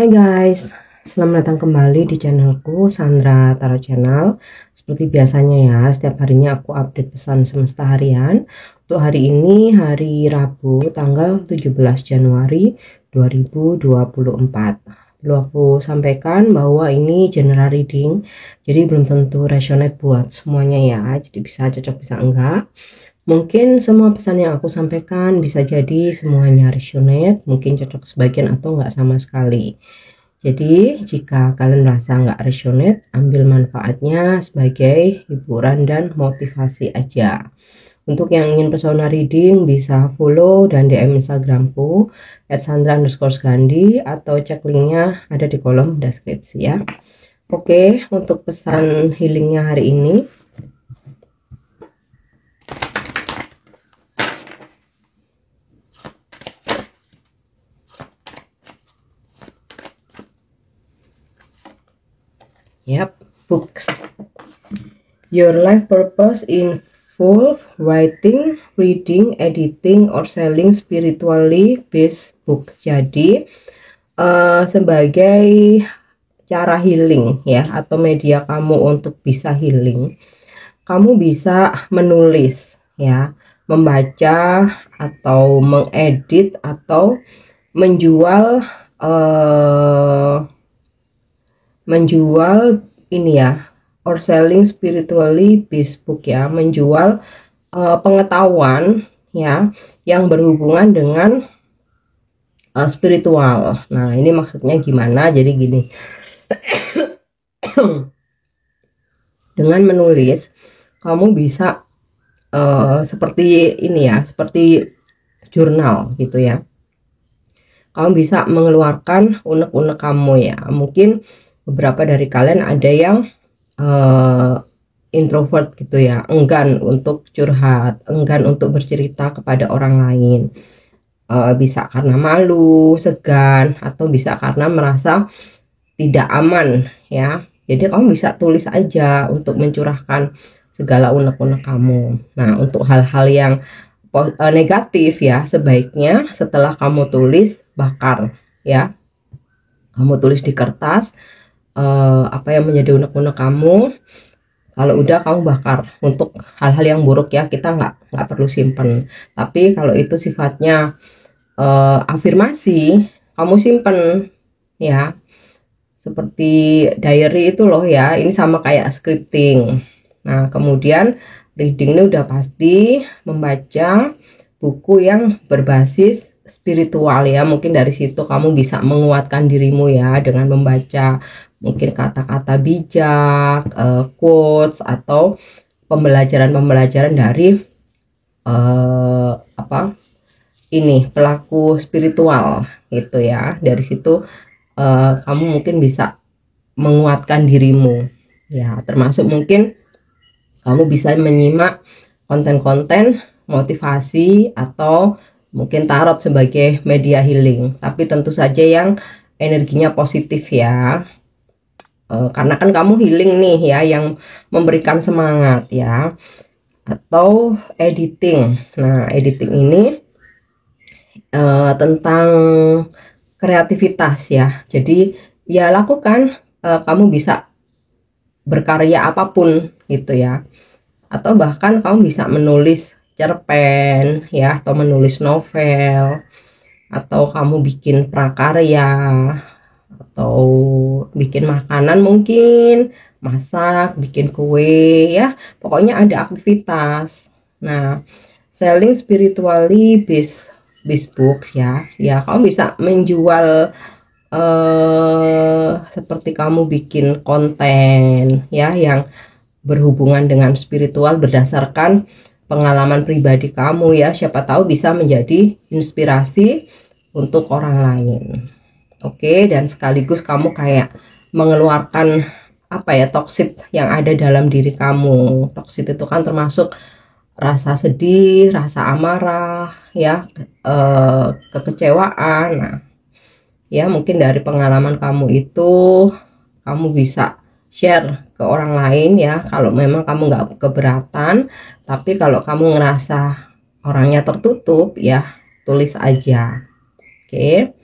Hai guys, selamat datang kembali di channelku Sandra Tarot Channel. Seperti biasanya ya, setiap harinya aku update pesan semesta harian. Untuk hari ini, hari Rabu, tanggal 17 Januari 2024. Perlu aku sampaikan bahwa ini general reading, jadi belum tentu resonate buat semuanya ya. Jadi bisa cocok, bisa enggak. Mungkin semua pesan yang aku sampaikan bisa jadi semuanya resonate, mungkin cocok sebagian atau enggak sama sekali. Jadi jika kalian merasa nggak resonate, ambil manfaatnya sebagai hiburan dan motivasi aja. Untuk yang ingin personal reading bisa follow dan DM Instagramku @sandra_gandhi atau cek linknya ada di kolom deskripsi ya. Oke, untuk pesan healingnya hari ini. Yap, books. Your life purpose involve writing, reading, editing, or selling spiritually based books. Jadi sebagai cara healing ya, atau media kamu untuk bisa healing, kamu bisa menulis ya, membaca atau mengedit atau menjual ini ya, or selling spiritually based book ya, menjual pengetahuan ya yang berhubungan dengan spiritual. Nah, ini maksudnya gimana? Jadi gini. Dengan menulis kamu bisa seperti ini ya, seperti jurnal gitu ya. Kamu bisa mengeluarkan unek-unek kamu ya. Mungkin beberapa dari kalian ada yang introvert gitu ya, enggan untuk curhat, enggan untuk bercerita kepada orang lain. Bisa karena malu, segan, atau bisa karena merasa tidak aman ya. Jadi kamu bisa tulis aja untuk mencurahkan segala unek-unek kamu. Nah, untuk hal-hal yang negatif ya, sebaiknya setelah kamu tulis, bakar ya. Kamu tulis di kertas apa yang menjadi unek-unek kamu. Kalau udah kamu bakar. Untuk hal-hal yang buruk ya, kita nggak perlu simpen. Tapi kalau itu sifatnya afirmasi, kamu simpen ya, seperti diary itu loh ya. Ini sama kayak scripting. Nah, kemudian reading ini udah pasti membaca buku yang berbasis spiritual ya. Mungkin dari situ kamu bisa menguatkan dirimu ya, dengan membaca mungkin kata-kata bijak, quotes, atau pembelajaran-pembelajaran dari ini pelaku spiritual gitu ya. Dari situ kamu mungkin bisa menguatkan dirimu ya, termasuk mungkin kamu bisa menyimak konten-konten motivasi atau mungkin tarot sebagai media healing, tapi tentu saja yang energinya positif ya. Karena kan kamu healing nih ya, yang memberikan semangat ya. Atau editing. Nah, editing ini tentang kreativitas ya. Jadi ya lakukan, kamu bisa berkarya apapun gitu ya. Atau bahkan kamu bisa menulis cerpen ya, atau menulis novel, atau kamu bikin prakarya, atau bikin makanan, mungkin masak, bikin kue ya, pokoknya ada aktivitas. Nah, selling spiritually based books ya, kamu bisa menjual seperti kamu bikin konten ya yang berhubungan dengan spiritual berdasarkan pengalaman pribadi kamu ya, siapa tahu bisa menjadi inspirasi untuk orang lain. Oke, dan sekaligus kamu kayak mengeluarkan apa ya, toksit yang ada dalam diri kamu. Toksit itu kan termasuk rasa sedih, rasa amarah ya, kekecewaan. Nah ya, mungkin dari pengalaman kamu itu kamu bisa share ke orang lain ya, kalau memang kamu nggak keberatan. Tapi kalau kamu ngerasa orangnya tertutup ya, tulis aja. Oke.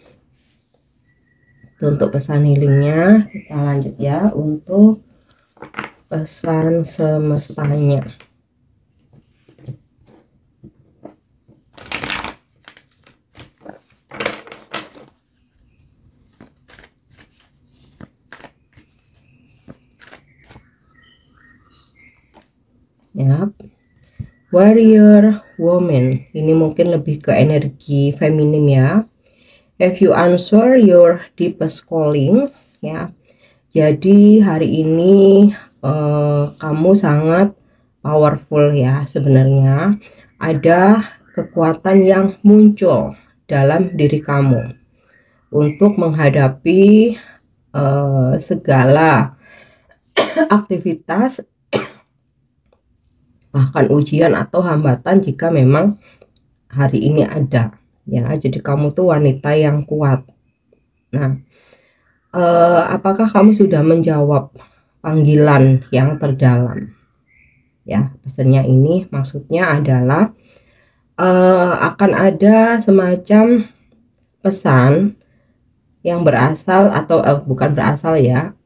Itu untuk pesan healingnya. Kita lanjut ya untuk pesan semestanya. Ya, warrior woman, ini mungkin lebih ke energi feminim ya. Have you answer your deepest calling? Ya, jadi hari ini kamu sangat powerful ya. Sebenarnya ada kekuatan yang muncul dalam diri kamu untuk menghadapi segala aktivitas, bahkan ujian atau hambatan jika memang hari ini ada ya. Jadi kamu tuh wanita yang kuat. Nah, apakah kamu sudah menjawab panggilan yang terdalam? Ya, pesannya ini maksudnya adalah akan ada semacam pesan yang berasal atau bukan berasal ya,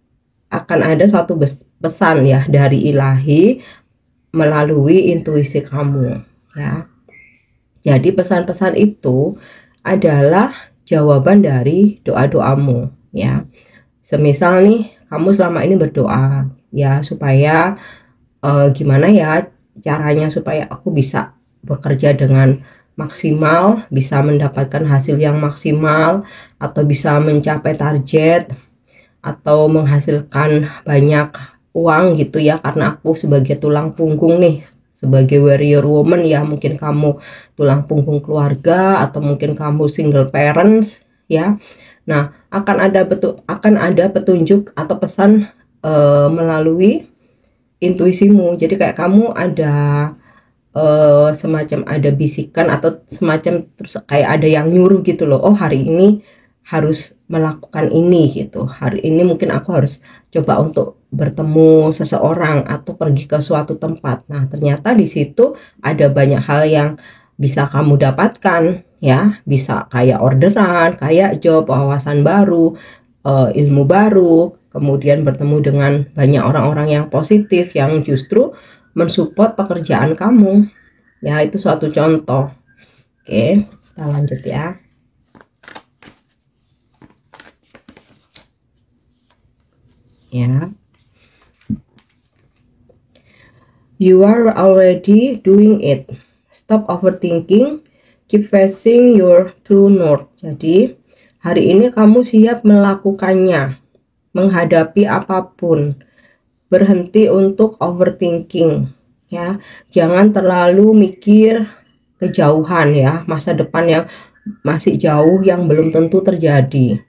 akan ada suatu pesan ya dari ilahi melalui intuisi kamu ya. Jadi pesan-pesan itu adalah jawaban dari doa-doamu ya. Semisal nih kamu selama ini berdoa ya supaya gimana ya caranya supaya aku bisa bekerja dengan maksimal, bisa mendapatkan hasil yang maksimal, atau bisa mencapai target, atau menghasilkan banyak uang gitu ya, karena aku sebagai tulang punggung nih, sebagai warrior woman ya, mungkin kamu tulang punggung keluarga atau mungkin kamu single parents ya. Nah, akan ada petunjuk atau pesan melalui intuisimu. Jadi kayak kamu ada semacam ada bisikan atau semacam terus kayak ada yang nyuruh gitu loh. Oh, hari ini harus melakukan ini gitu. Hari ini mungkin aku harus coba untuk bertemu seseorang atau pergi ke suatu tempat. Nah, ternyata di situ ada banyak hal yang bisa kamu dapatkan ya. Bisa kayak orderan, kayak job, wawasan baru, ilmu baru, kemudian bertemu dengan banyak orang-orang yang positif yang justru mensupport pekerjaan kamu. Ya, itu suatu contoh. Oke, kita lanjut ya. Ya. You are already doing it. Stop overthinking. Keep facing your true north. Jadi, hari ini kamu siap melakukannya. Menghadapi apapun. Berhenti untuk overthinking. Ya, jangan terlalu mikir kejauhan ya, masa depan yang masih jauh yang belum tentu terjadi.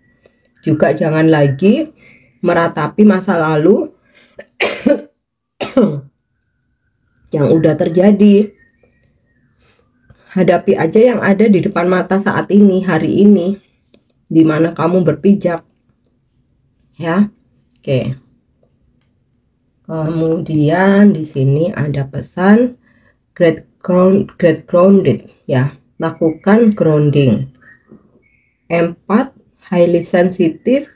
Juga jangan lagi meratapi masa lalu yang udah terjadi. Hadapi aja yang ada di depan mata saat ini, hari ini, di mana kamu berpijak. Ya. Oke. Kemudian di sini ada pesan get grounded ya. Lakukan grounding. 4, highly sensitive,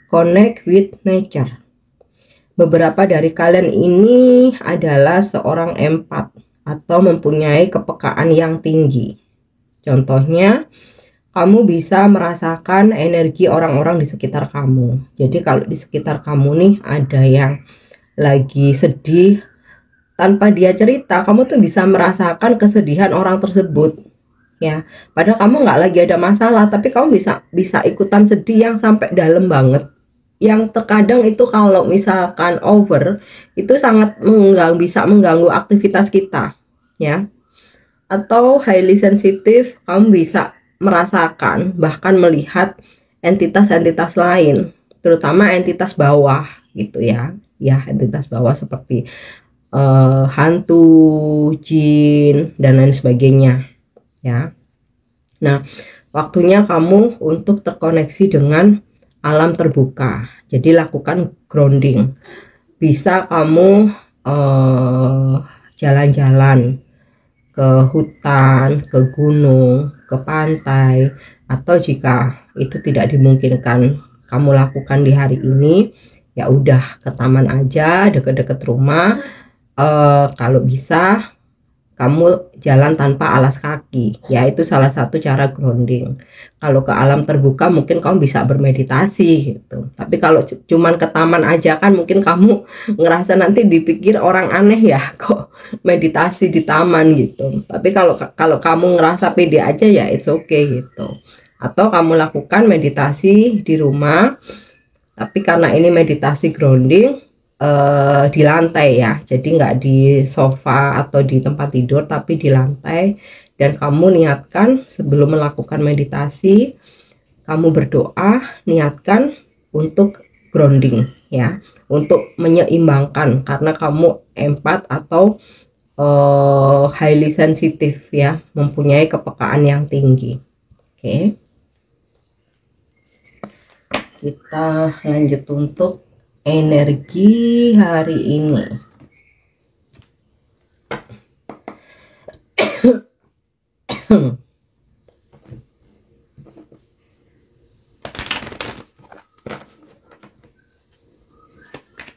connect with nature. Beberapa dari kalian ini adalah seorang empat atau mempunyai kepekaan yang tinggi. Contohnya, kamu bisa merasakan energi orang-orang di sekitar kamu. Jadi kalau di sekitar kamu nih ada yang lagi sedih, tanpa dia cerita, kamu tuh bisa merasakan kesedihan orang tersebut. Ya, padahal kamu nggak lagi ada masalah, tapi kamu bisa ikutan sedih yang sampai dalam banget. Yang terkadang itu kalau misalkan over itu sangat bisa mengganggu aktivitas kita ya. Atau highly sensitive, kamu bisa merasakan bahkan melihat entitas-entitas lain, terutama entitas bawah gitu ya. Ya, entitas bawah seperti hantu, jin dan lain sebagainya ya. Nah, waktunya kamu untuk terkoneksi dengan alam terbuka. Jadi lakukan grounding. Bisa kamu jalan-jalan ke hutan, ke gunung, ke pantai, atau jika itu tidak dimungkinkan kamu lakukan di hari ini, ya udah ke taman aja deket-deket rumah. Kalau bisa kamu jalan tanpa alas kaki, ya itu salah satu cara grounding. Kalau ke alam terbuka mungkin kamu bisa bermeditasi gitu, tapi kalau cuman ke taman aja kan mungkin kamu ngerasa nanti dipikir orang aneh ya, kok meditasi di taman gitu. Tapi kalau kalau kamu ngerasa pede aja ya it's okay gitu. Atau kamu lakukan meditasi di rumah, tapi karena ini meditasi grounding di lantai ya, jadi nggak di sofa atau di tempat tidur tapi di lantai. Dan kamu niatkan sebelum melakukan meditasi, kamu berdoa, niatkan untuk grounding ya, untuk menyeimbangkan, karena kamu empat atau highly sensitive ya, mempunyai kepekaan yang tinggi. Oke, kita lanjut untuk energi hari ini.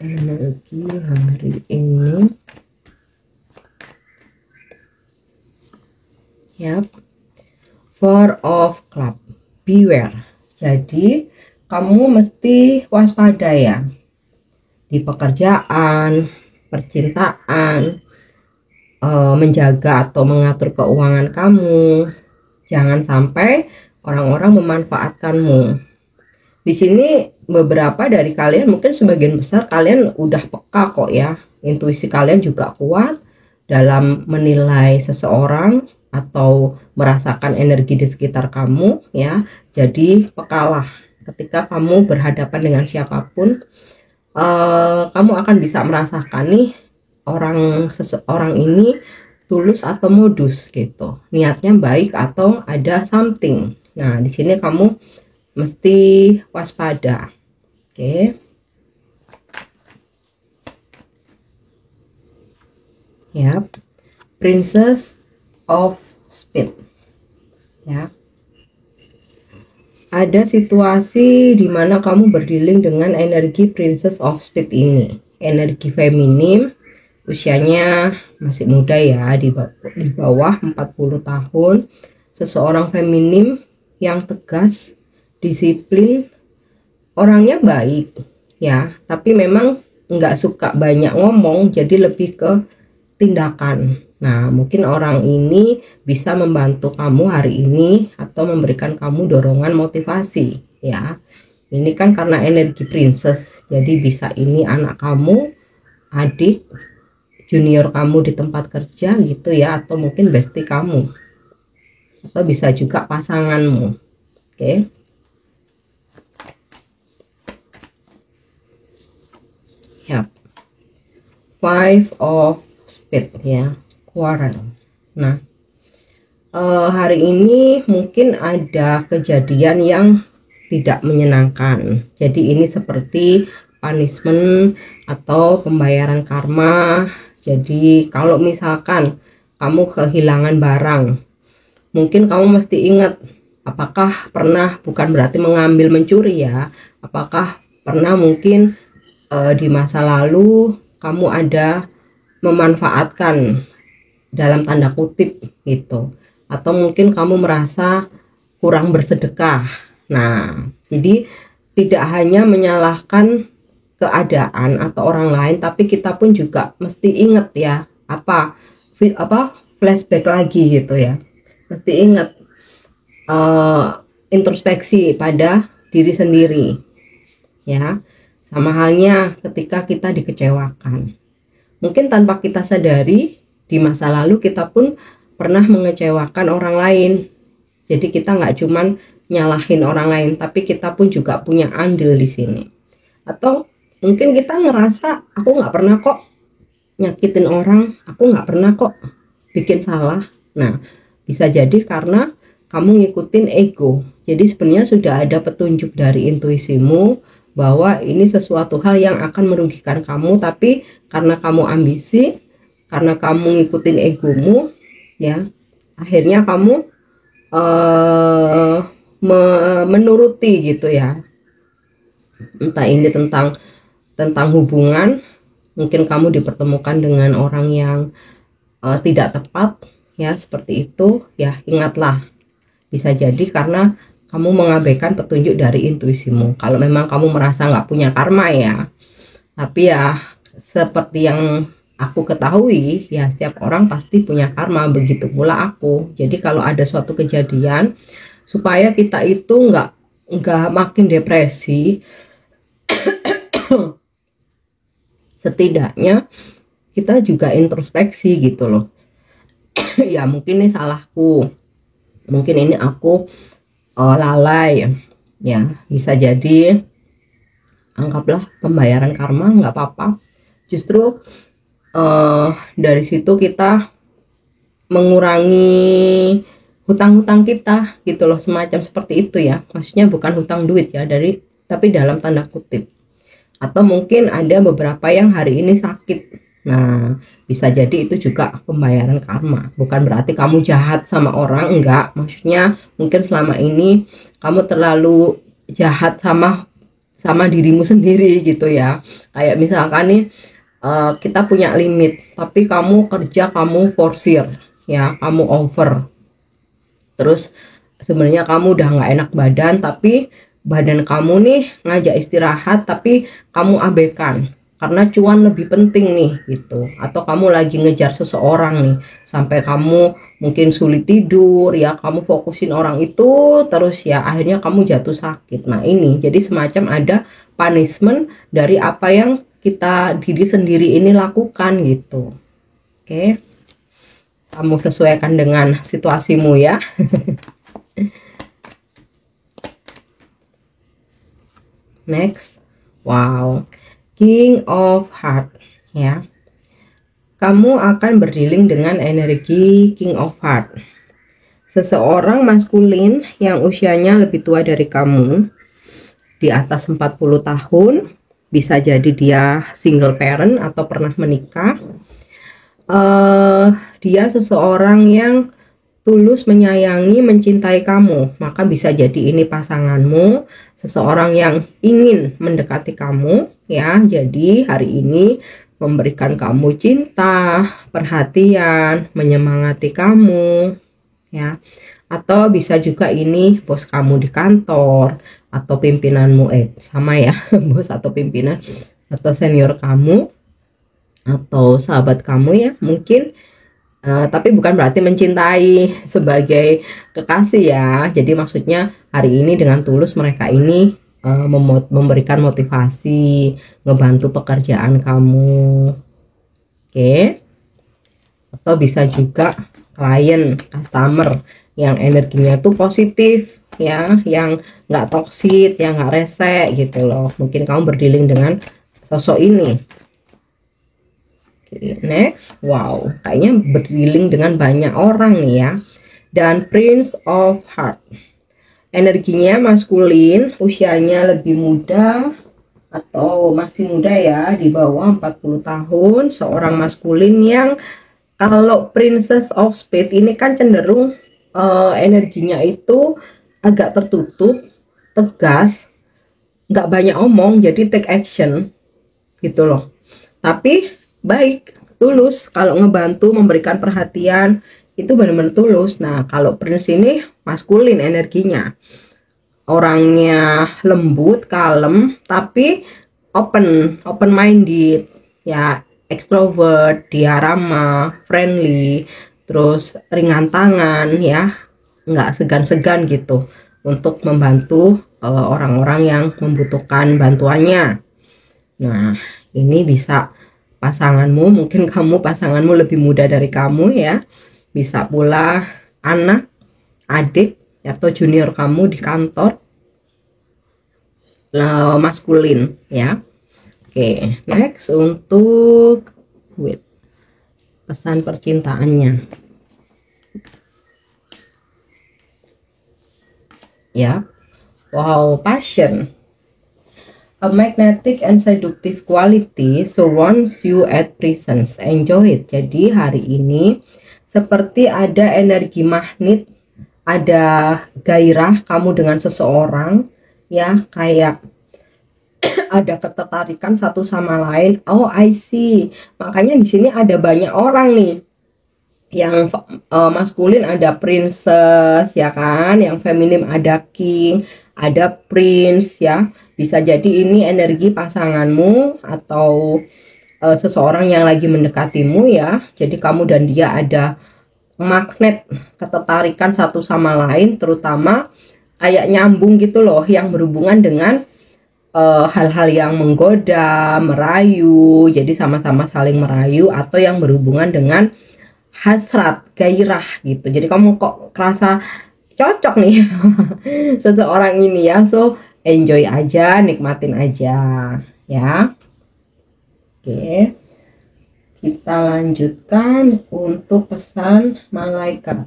Energi hari ini, yap, Four of Club, beware. Jadi kamu mesti waspada ya di pekerjaan, percintaan, menjaga atau mengatur keuangan kamu. Jangan sampai orang-orang memanfaatkanmu. Di sini beberapa dari kalian, mungkin sebagian besar kalian udah peka kok ya. Intuisi kalian juga kuat dalam menilai seseorang atau merasakan energi di sekitar kamu ya. Jadi pekalah ketika kamu berhadapan dengan siapapun. Kamu akan bisa merasakan nih seseorang ini tulus atau modus gitu, niatnya baik atau ada something. Nah di sini kamu mesti waspada. Oke. Ya, Princess of Spades ya. Ada situasi di mana kamu berdealing dengan energi Princess of Spades ini, energi feminim, usianya masih muda ya, di bawah 40 tahun. Seseorang feminim yang tegas, disiplin, orangnya baik ya, tapi memang nggak suka banyak ngomong, jadi lebih ke tindakan. Nah, mungkin orang ini bisa membantu kamu hari ini atau memberikan kamu dorongan motivasi ya. Ini kan karena energi princess, jadi bisa ini anak kamu, adik, junior kamu di tempat kerja gitu ya, atau mungkin bestie kamu, atau bisa juga pasanganmu. Oke. Ya. Five of Spades ya. Quarrel. Nah, hari ini mungkin ada kejadian yang tidak menyenangkan. Jadi ini seperti punishment atau pembayaran karma. Jadi kalau misalkan kamu kehilangan barang, mungkin kamu mesti ingat, apakah pernah, bukan berarti mengambil mencuri ya, apakah pernah mungkin di masa lalu kamu ada memanfaatkan dalam tanda kutip gitu, atau mungkin kamu merasa kurang bersedekah. Nah, jadi tidak hanya menyalahkan keadaan atau orang lain, tapi kita pun juga mesti ingat ya, apa flashback lagi gitu ya, mesti ingat introspeksi pada diri sendiri ya. Sama halnya ketika kita dikecewakan, mungkin tanpa kita sadari di masa lalu kita pun pernah mengecewakan orang lain. Jadi kita nggak cuman nyalahin orang lain, tapi kita pun juga punya andil di sini. Atau mungkin kita ngerasa, aku nggak pernah kok nyakitin orang, aku nggak pernah kok bikin salah. Nah, bisa jadi karena kamu ngikutin ego. Jadi sebenarnya sudah ada petunjuk dari intuisimu bahwa ini sesuatu hal yang akan merugikan kamu, tapi karena kamu ambisi, karena kamu ngikutin egomu ya, akhirnya kamu menuruti gitu ya. Entah ini tentang hubungan, mungkin kamu dipertemukan dengan orang yang tidak tepat ya, seperti itu ya. Ingatlah, bisa jadi karena kamu mengabaikan petunjuk dari intuisimu. Kalau memang kamu merasa nggak punya karma ya, tapi ya seperti yang aku ketahui ya, setiap orang pasti punya karma, begitu pula aku. Jadi kalau ada suatu kejadian, supaya kita itu nggak makin depresi, setidaknya kita juga introspeksi gitu loh. Ya mungkin ini salahku, mungkin ini aku lalai ya, bisa jadi. Anggaplah pembayaran karma, nggak apa-apa. Justru dari situ kita mengurangi hutang-hutang kita gitu loh, semacam seperti itu ya. Maksudnya bukan hutang duit ya, tapi dalam tanda kutip. Atau mungkin ada beberapa yang hari ini sakit. Nah, bisa jadi itu juga pembayaran karma. Bukan berarti kamu jahat sama orang, enggak. Maksudnya mungkin selama ini kamu terlalu jahat sama dirimu sendiri gitu ya. Kayak misalkan nih, kita punya limit, tapi kamu kerja, kamu forsir ya, kamu over. Terus sebenarnya kamu udah nggak enak badan, tapi badan kamu nih ngajak istirahat, tapi kamu abaikan karena cuan lebih penting nih gitu. Atau kamu lagi ngejar seseorang nih, sampai kamu mungkin sulit tidur ya, kamu fokusin orang itu terus ya, akhirnya kamu jatuh sakit. Nah ini jadi semacam ada punishment dari apa yang kita diri sendiri ini lakukan gitu. Oke, kamu sesuaikan dengan situasimu ya. Next, wow, King of Heart ya. Kamu akan berdealing dengan energi King of Heart. Seseorang maskulin yang usianya lebih tua dari kamu, di atas 40 tahun, bisa jadi dia single parent atau pernah menikah. Dia seseorang yang tulus menyayangi, mencintai kamu, maka bisa jadi ini pasanganmu, seseorang yang ingin mendekati kamu ya. Jadi hari ini memberikan kamu cinta, perhatian, menyemangati kamu ya. Atau bisa juga ini bos kamu di kantor, atau pimpinanmu, sama ya, bos atau pimpinan, atau senior kamu, atau sahabat kamu ya mungkin. Tapi bukan berarti mencintai sebagai kekasih ya. Jadi maksudnya hari ini dengan tulus mereka ini memberikan motivasi, ngebantu pekerjaan kamu. Oke. Atau bisa juga klien, customer yang energinya tuh positif ya, yang nggak toksit, yang nggak rese gitu loh. Mungkin kamu berdealing dengan sosok ini. Next, wow, kayaknya berdealing dengan banyak orang nih ya. Dan Prince of Heart, energinya maskulin, usianya lebih muda atau masih muda ya, di bawah 40 tahun. Seorang maskulin yang, kalau Princess of Spades ini kan cenderung energinya itu agak tertutup, tegas, nggak banyak omong, jadi take action gitu loh. Tapi baik, tulus, kalau ngebantu, memberikan perhatian itu benar-benar tulus. Nah kalau Prince ini maskulin energinya, orangnya lembut, kalem, tapi open minded ya, extrovert, dia ramah, friendly, terus ringan tangan ya, nggak segan-segan gitu untuk membantu orang-orang yang membutuhkan bantuannya. Nah ini bisa pasanganmu, mungkin pasanganmu lebih muda dari kamu ya, bisa pula anak, adik, atau junior kamu di kantor, maskulin ya. Oke, next untuk pesan percintaannya ya. Wow, passion, a magnetic and seductive quality surrounds you at presence. Enjoy it. Jadi hari ini seperti ada energi magnet, ada gairah kamu dengan seseorang ya, kayak ada ketertarikan satu sama lain. Oh, I see. Makanya di sini ada banyak orang nih. Yang maskulin ada princess ya kan, yang feminim ada king, ada prince ya. Bisa jadi ini energi pasanganmu atau seseorang yang lagi mendekatimu ya. Jadi kamu dan dia ada magnet ketertarikan satu sama lain, terutama kayak nyambung gitu loh, yang berhubungan dengan hal-hal yang menggoda, merayu, jadi sama-sama saling merayu, atau yang berhubungan dengan hasrat, gairah gitu. Jadi kamu kok kerasa cocok nih seseorang ini ya, so enjoy aja, nikmatin aja ya. Oke, kita lanjutkan untuk pesan malaikat.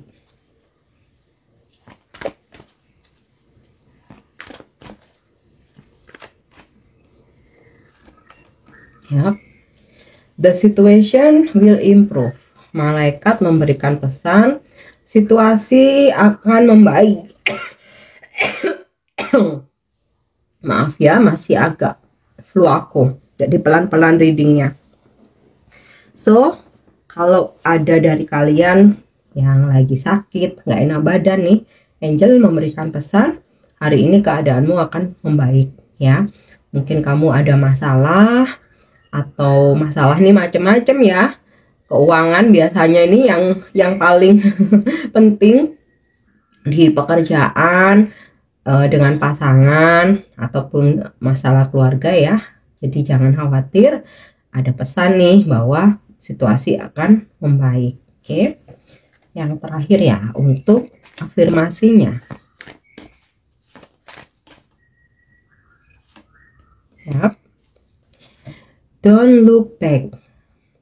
Ya, the situation will improve. Malaikat memberikan pesan, situasi akan membaik. Maaf ya, masih agak flu aku, jadi pelan-pelan readingnya. So, kalau ada dari kalian yang lagi sakit, nggak enak badan nih, Angel memberikan pesan, hari ini keadaanmu akan membaik ya. Mungkin kamu ada masalah, atau masalah nih macam-macam ya. Keuangan biasanya ini yang paling penting di pekerjaan, dengan pasangan ataupun masalah keluarga ya. Jadi jangan khawatir, ada pesan nih bahwa situasi akan membaik. Oke. Yang terakhir ya untuk afirmasinya. Yap. Don't look back.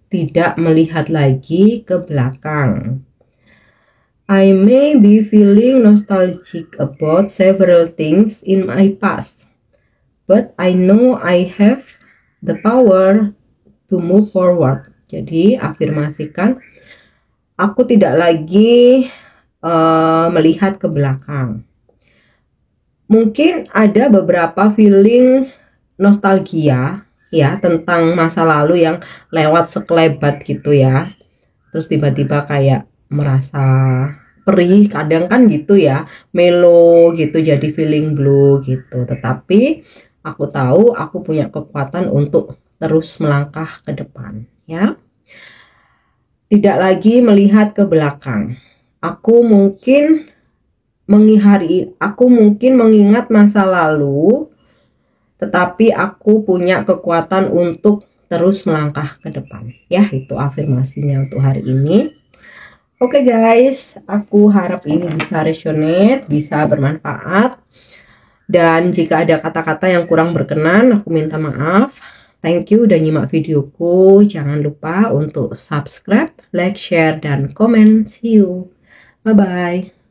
Tidak melihat lagi ke belakang. I may be feeling nostalgic about several things in my past, but I know I have the power to move forward. Jadi afirmasikan, aku tidak lagi melihat ke belakang. Mungkin ada beberapa feeling nostalgia ya tentang masa lalu yang lewat sekelebat gitu ya, terus tiba-tiba kayak merasa perih, kadang kan gitu ya, melo gitu, jadi feeling blue gitu. Tetapi aku tahu aku punya kekuatan untuk terus melangkah ke depan ya. Tidak lagi melihat ke belakang. Aku mungkin mengingat masa lalu, tetapi aku punya kekuatan untuk terus melangkah ke depan ya. Itu afirmasinya untuk hari ini. Oke guys, aku harap ini bisa resonate, bisa bermanfaat. Dan jika ada kata-kata yang kurang berkenan, aku minta maaf. Thank you udah nyimak videoku. Jangan lupa untuk subscribe, like, share, dan komen. See you. Bye-bye.